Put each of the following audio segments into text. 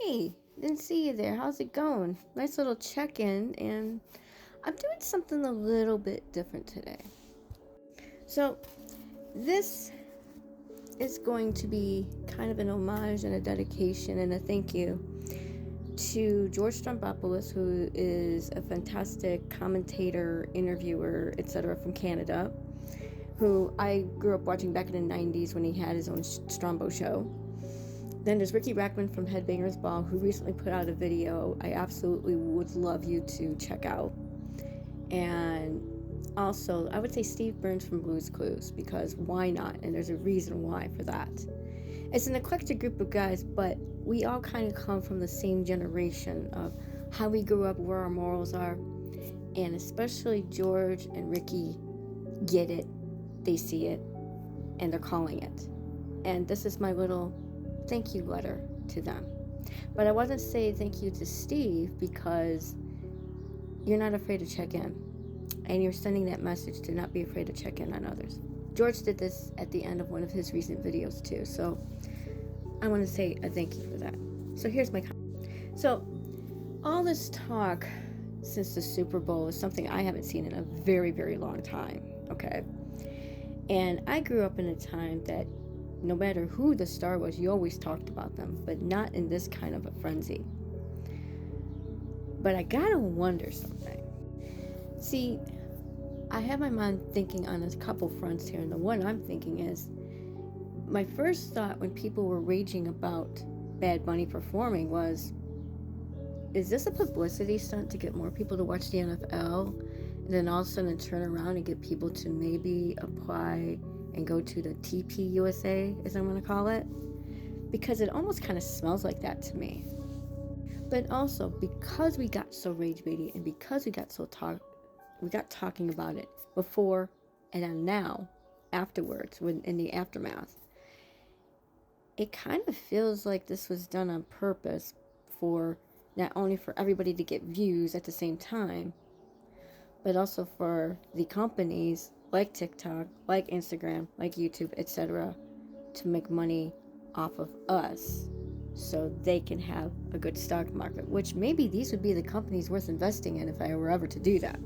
Hey, didn't see you there. How's it going? Nice little check-in, and I'm doing something a little bit different today. So, this is going to be kind of an homage and a dedication and a thank you to George Stroumboulopoulos, who is a fantastic commentator, interviewer, etc. from Canada, who I grew up watching back in the 90s when he had his own Strombo show. Then there's Ricky Rackman from Headbangers Ball, who recently put out a video I absolutely would love you to check out. And also, I would say Steve Burns from Blues Clues, because why not? And there's a reason why for that. It's an eclectic group of guys, but we all kind of come from the same generation of how we grew up, where our morals are. And especially George and Ricky get it, they see it, and they're calling it. And this is my little thank you letter to them. But I wasn't saying thank you to Steve because you're not afraid to check in, and you're sending that message to not be afraid to check in on others. George did this at the end of one of his recent videos too, so I want to say a thank you for that. So here's my comment. So all this talk since the Super Bowl is something I haven't seen in a very, very long time, okay? And I grew up in a time that no matter who the star was, you always talked about them, but not in this kind of a frenzy. But I gotta wonder something. See, I have my mind thinking on a couple fronts here, and the one I'm thinking is, my first thought when people were raging about Bad Bunny performing was, is this a publicity stunt to get more people to watch the NFL, and then all of a sudden turn around and get people to maybe apply and go to the TP USA, as I'm going to call it? Because it almost kind of smells like that to me. But also, because we got so rage-baity, and because we got talking about it before and then now, afterwards, when in the aftermath, it kind of feels like this was done on purpose, for not only for everybody to get views at the same time, but also for the companies like TikTok, like Instagram, like YouTube, etc., to make money off of us so they can have a good stock market, which maybe these would be the companies worth investing in if I were ever to do that.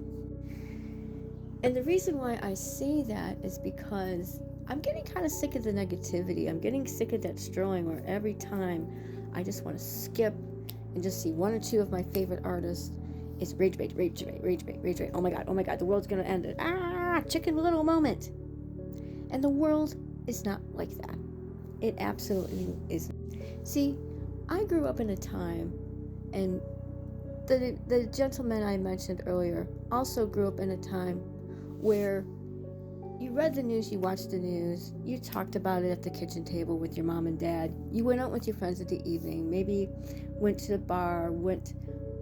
And the reason why I say that is because I'm getting kind of sick of the negativity. I'm getting sick of that strolling where every time I just want to skip and just see one or two of my favorite artists. It's rage bait. Oh my god, the world's gonna end it. Chicken Little moment. And the world is not like that. It absolutely isn't. See, I grew up in a time, and the gentleman I mentioned earlier also grew up in a time where you read the news, you watched the news, you talked about it at the kitchen table with your mom and dad, you went out with your friends at the evening, maybe went to the bar,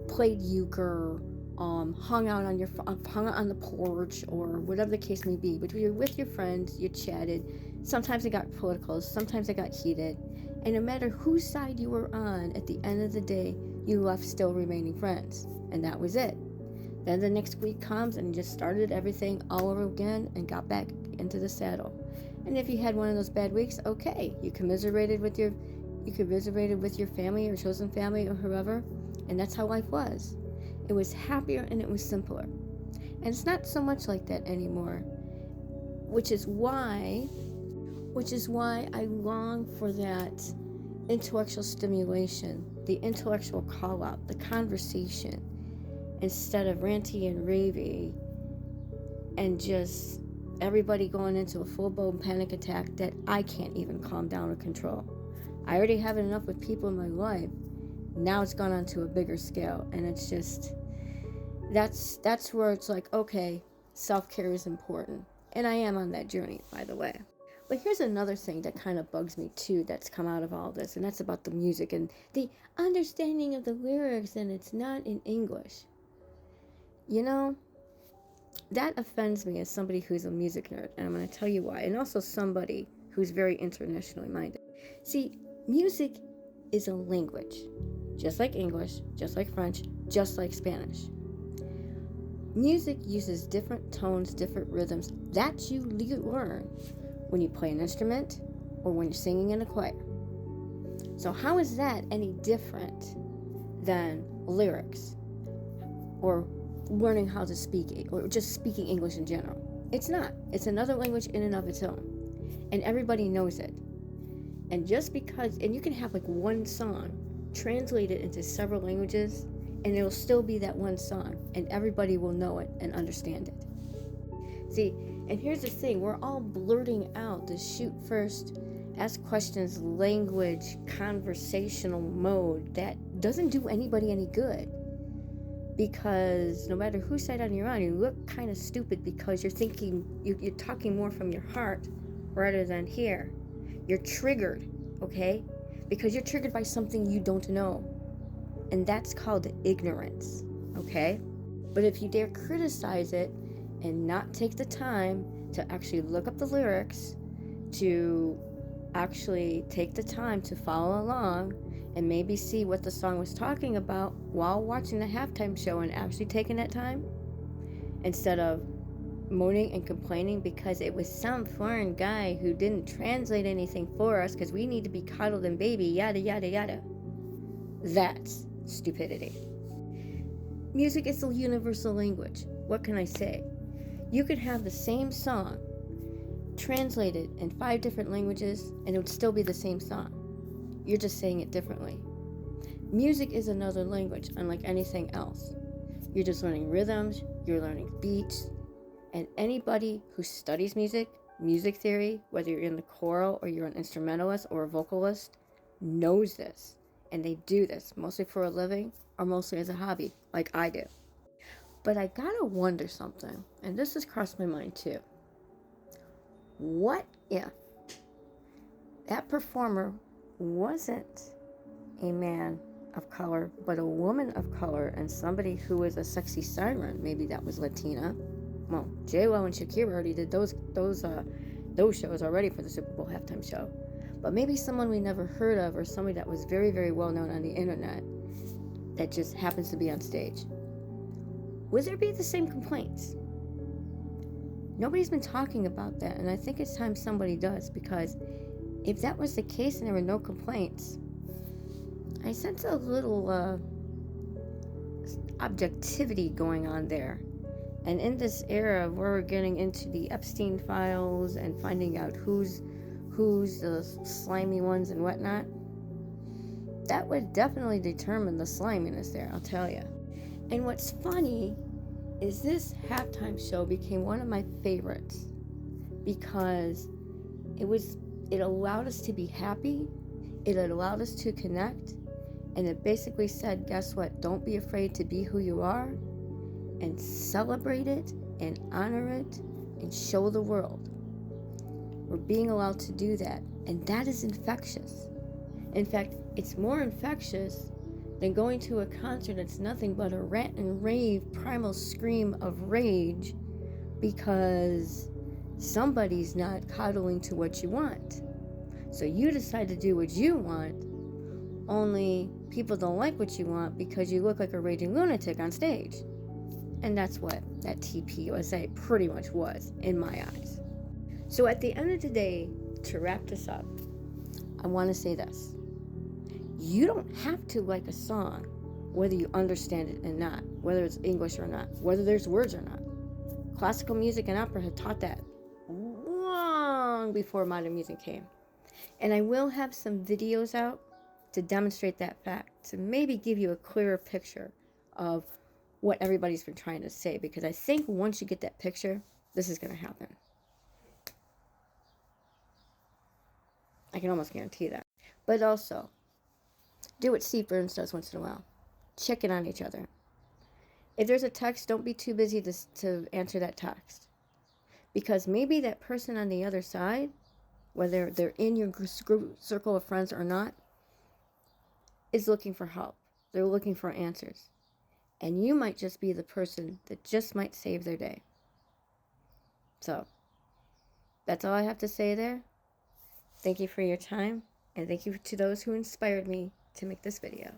played euchre, hung out on the porch, or whatever the case may be. But you were with your friends, you chatted. Sometimes it got political, sometimes it got heated, and no matter whose side you were on, at the end of the day, you left still remaining friends, and that was it. Then the next week comes and you just started everything all over again and got back into the saddle. And if you had one of those bad weeks, okay, you commiserated with your family or chosen family or whoever, and that's how life was. It was happier and it was simpler. And it's not so much like that anymore, which is why I long for that intellectual stimulation, the intellectual call out, the conversation, instead of ranty and ravey and just everybody going into a full-blown panic attack that I can't even calm down or control. I already have enough with people in my life. Now it's gone on to a bigger scale, and it's just, that's where it's like, okay, self-care is important. And I am on that journey, by the way. But here's another thing that kind of bugs me too, that's come out of all this, and that's about the music and the understanding of the lyrics, and it's not in English. You know, that offends me as somebody who's a music nerd, and I'm going to tell you why. And also somebody who's very internationally minded. See, music is a language, just like English, just like French, just like Spanish. Music uses different tones, different rhythms that you learn when you play an instrument or when you're singing in a choir. So how is that any different than lyrics or learning how to speak or just speaking English in general? It's not. It's another language in and of its own. And everybody knows it. And just because, and you can have like one song translated into several languages, and it'll still be that one song, and everybody will know it and understand it. See, and here's the thing, we're all blurting out the shoot first, ask questions, language, conversational mode that doesn't do anybody any good. Because no matter whose side on you're on, you look kind of stupid because you're thinking, you're talking more from your heart rather than here. You're triggered, okay? Because you're triggered by something you don't know. And that's called ignorance, okay? But if you dare criticize it and not take the time to actually look up the lyrics, to actually take the time to follow along and maybe see what the song was talking about while watching the halftime show and actually taking that time, instead of moaning and complaining because it was some foreign guy who didn't translate anything for us because we need to be coddled and baby, yada, yada, yada. That's stupidity. Music is a universal language. What can I say? You could have the same song translated in 5 different languages and it would still be the same song. You're just saying it differently. Music is another language, unlike anything else. You're just learning rhythms, you're learning beats, and anybody who studies music, music theory, whether you're in the choral or you're an instrumentalist or a vocalist, knows this. And they do this mostly for a living or mostly as a hobby, like I do. But I gotta wonder something, and this has crossed my mind too. What if that performer wasn't a man of color, but a woman of color and somebody who was a sexy siren? Maybe that was Latina. Well, J-Lo and Shakira already did those shows already for the Super Bowl halftime show. But maybe someone we never heard of, or somebody that was very, very well known on the internet that just happens to be on stage. Would there be the same complaints? Nobody's been talking about that, and I think it's time somebody does, because if that was the case and there were no complaints, I sense a little objectivity going on there. And in this era where we're getting into the Epstein files and finding out who's the slimy ones and whatnot, that would definitely determine the sliminess there, I'll tell you. And what's funny is this halftime show became one of my favorites because it allowed us to be happy, it allowed us to connect, and it basically said, guess what, don't be afraid to be who you are, and celebrate it and honor it and show the world. We're being allowed to do that, and that is infectious. In fact, it's more infectious than going to a concert that's nothing but a rant and rave primal scream of rage because somebody's not coddling to what you want. So you decide to do what you want, only people don't like what you want because you look like a raging lunatic on stage. And that's what that TPUSA pretty much was in my eyes. So at the end of the day, to wrap this up, I want to say this. You don't have to like a song, whether you understand it or not, whether it's English or not, whether there's words or not. Classical music and opera had taught that long before modern music came. And I will have some videos out to demonstrate that fact, to maybe give you a clearer picture of what everybody's been trying to say, because I think once you get that picture, this is going to happen. I can almost guarantee that. But also, do what Steve Burns does once in a while. Check in on each other. If there's a text, don't be too busy to answer that text. Because maybe that person on the other side, whether they're in your circle of friends or not, is looking for help. They're looking for answers. And you might just be the person that just might save their day. So, that's all I have to say there. Thank you for your time, and thank you to those who inspired me to make this video.